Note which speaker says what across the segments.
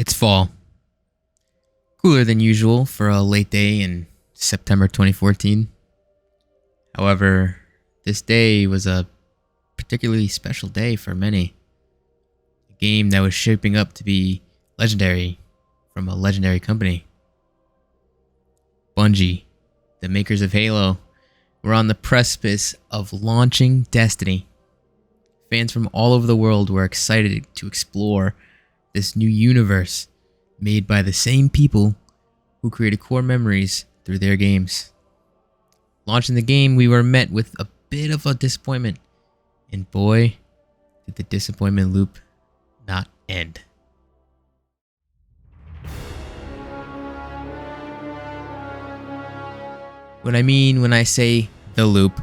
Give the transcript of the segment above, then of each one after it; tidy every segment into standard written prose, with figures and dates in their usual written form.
Speaker 1: It's fall. Cooler than usual for a late day in September 2014. However, this day was a particularly special day for many. A game that was shaping up to be legendary from a legendary company. Bungie, the makers of Halo, were on the precipice of launching Destiny. Fans from all over the world were excited to explore this new universe made by the same people who created core memories through their games. Launching the game, we were met with a bit of a disappointment, and boy, did the disappointment loop not end. What I mean when I say the loop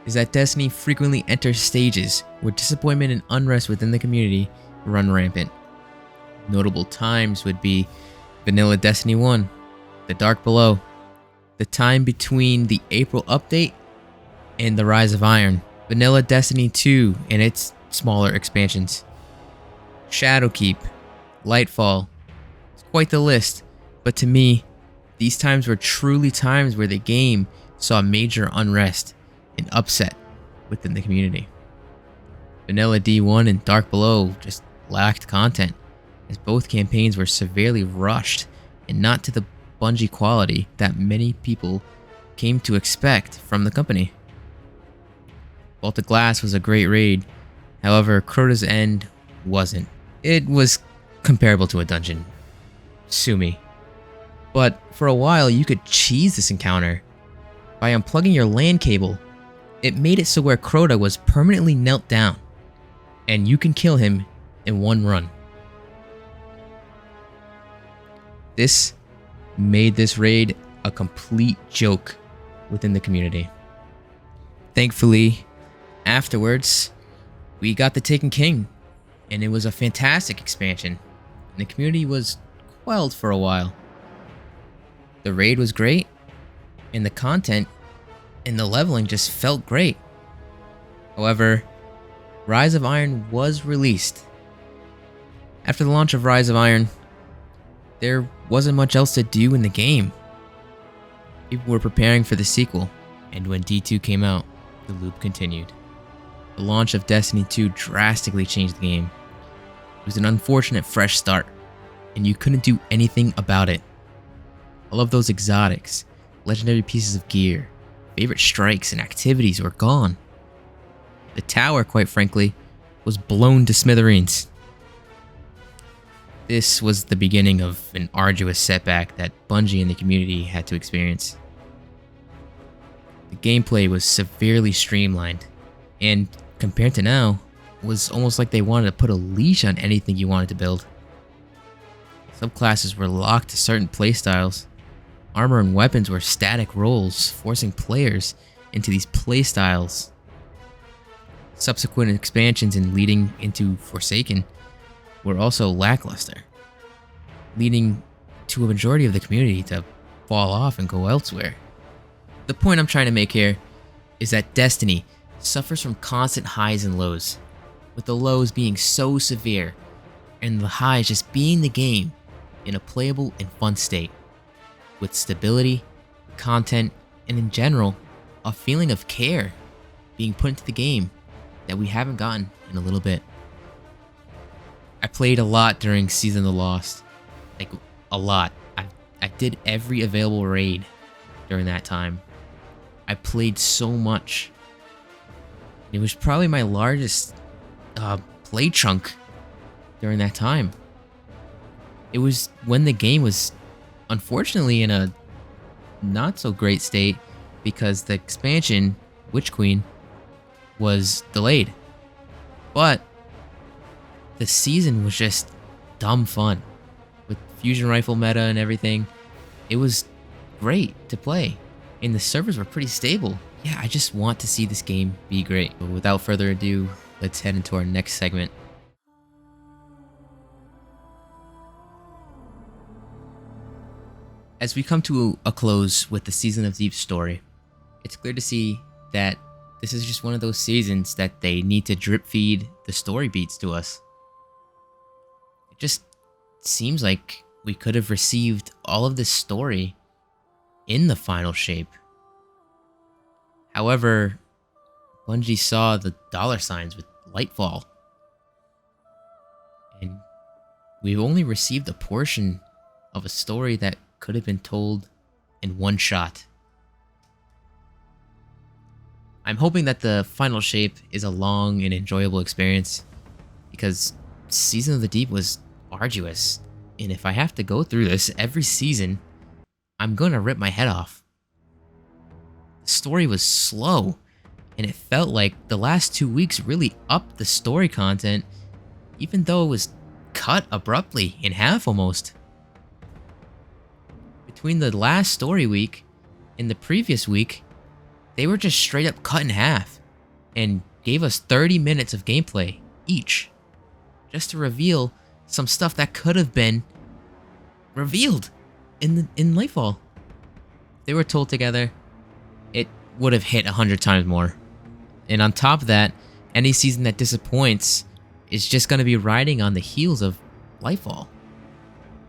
Speaker 1: is that Destiny frequently enters stages where disappointment and unrest within the community run rampant. Notable times would be Vanilla Destiny 1, The Dark Below, the time between the April update and the Rise of Iron, Vanilla Destiny 2 and its smaller expansions, Shadowkeep, Lightfall. It's quite the list, but to me, these times were truly times where the game saw major unrest and upset within the community. Vanilla D1 and Dark Below just lacked content, as both campaigns were severely rushed and not to the Bungie quality that many people came to expect from the company. Vault of Glass was a great raid, however, Crota's End wasn't. It was comparable to a dungeon. Sue me. But for a while, you could cheese this encounter by unplugging your LAN cable. It made it so where Crota was permanently knelt down, and you can kill him in one run. This made this raid a complete joke within the community. Thankfully, afterwards, we got the Taken King, and it was a fantastic expansion, and the community was quelled for a while. The raid was great, and the content and the leveling just felt great. However, Rise of Iron was released. After the launch of Rise of Iron, there wasn't much else to do in the game. People were preparing for the sequel, and when D2 came out, the loop continued. The launch of Destiny 2 drastically changed the game. It was an unfortunate fresh start, and you couldn't do anything about it. All of those exotics, legendary pieces of gear, favorite strikes and activities were gone. The tower, quite frankly, was blown to smithereens. This was the beginning of an arduous setback that Bungie and the community had to experience. The gameplay was severely streamlined, and compared to now, it was almost like they wanted to put a leash on anything you wanted to build. Subclasses were locked to certain playstyles. Armor and weapons were static roles, forcing players into these playstyles. Subsequent expansions and leading into Forsaken were also lackluster, leading to a majority of the community to fall off and go elsewhere. The point I'm trying to make here is that Destiny suffers from constant highs and lows, with the lows being so severe and the highs just being the game in a playable and fun state, with stability, content, and in general, a feeling of care being put into the game that we haven't gotten in a little bit. I played a lot during Season of the Lost, like a lot. I did every available raid during that time. I played so much. It was probably my largest play chunk during that time. It was when the game was unfortunately in a not so great state because the expansion, Witch Queen, was delayed. But the season was just dumb fun. With fusion rifle meta and everything, it was great to play. And the servers were pretty stable. Yeah, I just want to see this game be great. But without further ado, let's head into our next segment. As we come to a close with the Season of Deep story, it's clear to see that this is just one of those seasons that they need to drip feed the story beats to us. It just seems like we could have received all of this story in the final shape. However, Bungie saw the dollar signs with Lightfall, and we've only received a portion of a story that could have been told in one shot. I'm hoping that the final shape is a long and enjoyable experience, because Season of the Deep was arduous, and if I have to go through this every season, I'm gonna rip my head off. The story was slow, and it felt like the last 2 weeks really upped the story content, even though it was cut abruptly in half almost. Between the last story week and the previous week, they were just straight up cut in half and gave us 30 minutes of gameplay each, just to reveal some stuff that could have been revealed in Lightfall. If they were told together, it would have hit 100 times more. And on top of that, any season that disappoints is just going to be riding on the heels of Lightfall.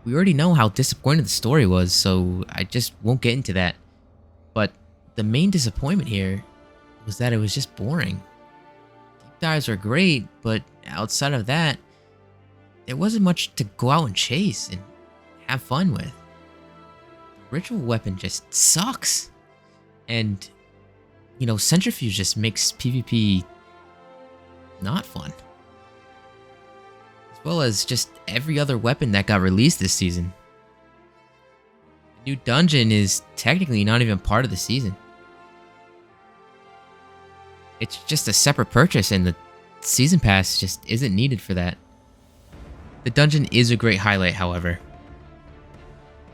Speaker 1: We already know how disappointing the story was, so I just won't get into that. But the main disappointment here was that it was just boring. Deep dives are great, but outside of that, there wasn't much to go out and chase and have fun with. Ritual weapon just sucks. And, you know, Centrifuge just makes PvP not fun. As well as just every other weapon that got released this season. The new dungeon is technically not even part of the season. It's just a separate purchase, and the season pass just isn't needed for that. The dungeon is a great highlight, however.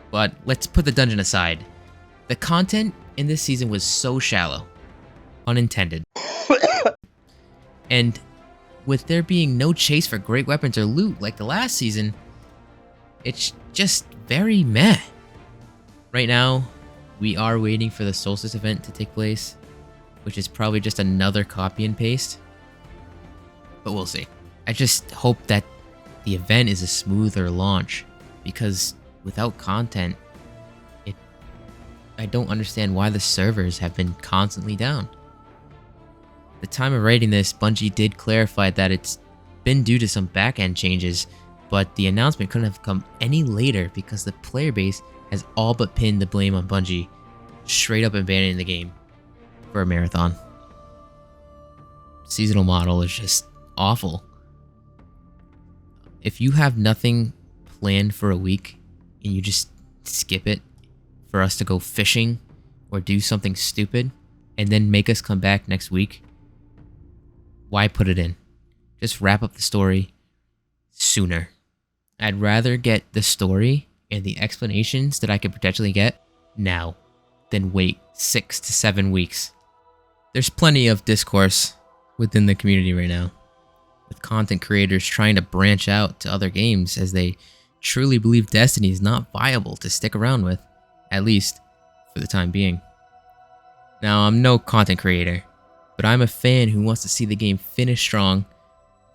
Speaker 1: But let's put the dungeon aside. The content in this season was so shallow. Unintended. And with there being no chase for great weapons or loot like the last season, it's just very meh. Right now, we are waiting for the Solstice event to take place, which is probably just another copy and paste. But we'll see. I just hope that the event is a smoother launch, because without content, I don't understand why the servers have been constantly down. At the time of writing this, Bungie did clarify that it's been due to some back-end changes, but the announcement couldn't have come any later because the player base has all but pinned the blame on Bungie, straight up abandoning the game for a marathon. Seasonal model is just awful. If you have nothing planned for a week and you just skip it for us to go fishing or do something stupid and then make us come back next week, why put it in? Just wrap up the story sooner. I'd rather get the story and the explanations that I could potentially get now than wait 6 to 7 weeks. There's plenty of discourse within the community right now, with content creators trying to branch out to other games as they truly believe Destiny is not viable to stick around with, at least for the time being. Now, I'm no content creator, but I'm a fan who wants to see the game finish strong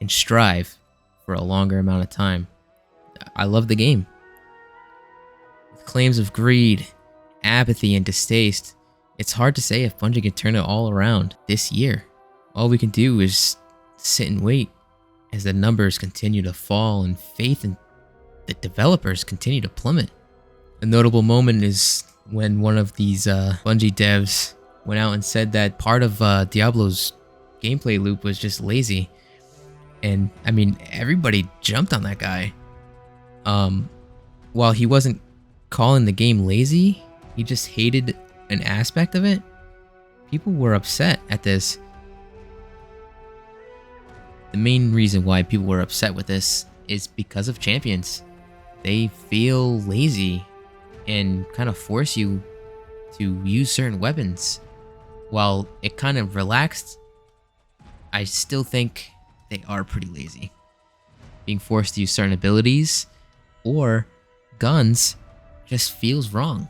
Speaker 1: and strive for a longer amount of time. I love the game. With claims of greed, apathy, and distaste, it's hard to say if Bungie can turn it all around this year. All we can do is sit and wait as the numbers continue to fall and faith in the developers continue to plummet. A notable moment is when one of these Bungie devs went out and said that part of Diablo's gameplay loop was just lazy. And I mean, everybody jumped on that guy. While he wasn't calling the game lazy, he just hated an aspect of it. People were upset at this. The main reason why people were upset with this is because of champions. They feel lazy and kind of force you to use certain weapons. While it kind of relaxed, I still think they are pretty lazy. Being forced to use certain abilities or guns just feels wrong.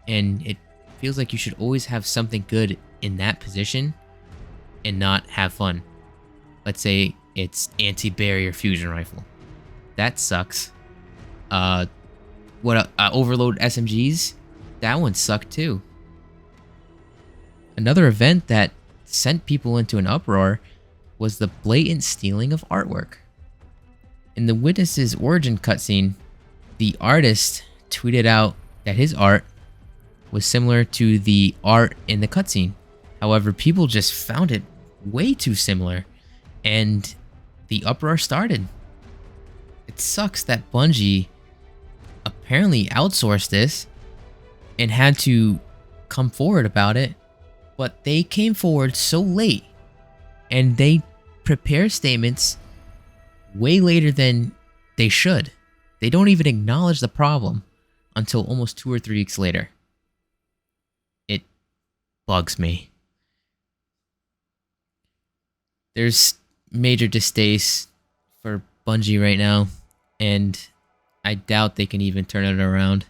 Speaker 1: And it feels like you should always have something good in that position and not have fun. Let's say it's anti-barrier fusion rifle. That sucks. Overload SMGs. That one sucked too. Another event that sent people into an uproar was the blatant stealing of artwork. In the Witness's origin cutscene, the artist tweeted out that his art was similar to the art in the cutscene. However, people just found it way too similar, and the uproar started. It sucks that Bungie apparently outsourced this and had to come forward about it, but they came forward so late, and they prepare statements way later than they should. They don't even acknowledge the problem until almost 2 or 3 weeks later. It bugs me. There's major distaste for Bungie right now, and I doubt they can even turn it around.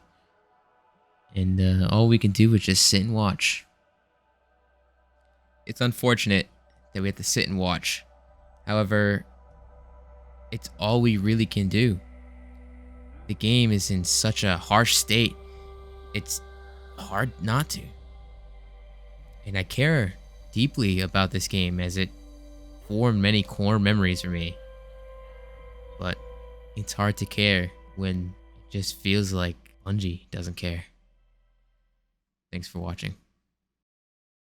Speaker 1: And all we can do is just sit and watch. It's unfortunate that we have to sit and watch. However, it's all we really can do. The game is in such a harsh state. It's hard not to. And I care deeply about this game as it formed many core memories for me. But it's hard to care when it just feels like Bungie doesn't care. Thanks for watching.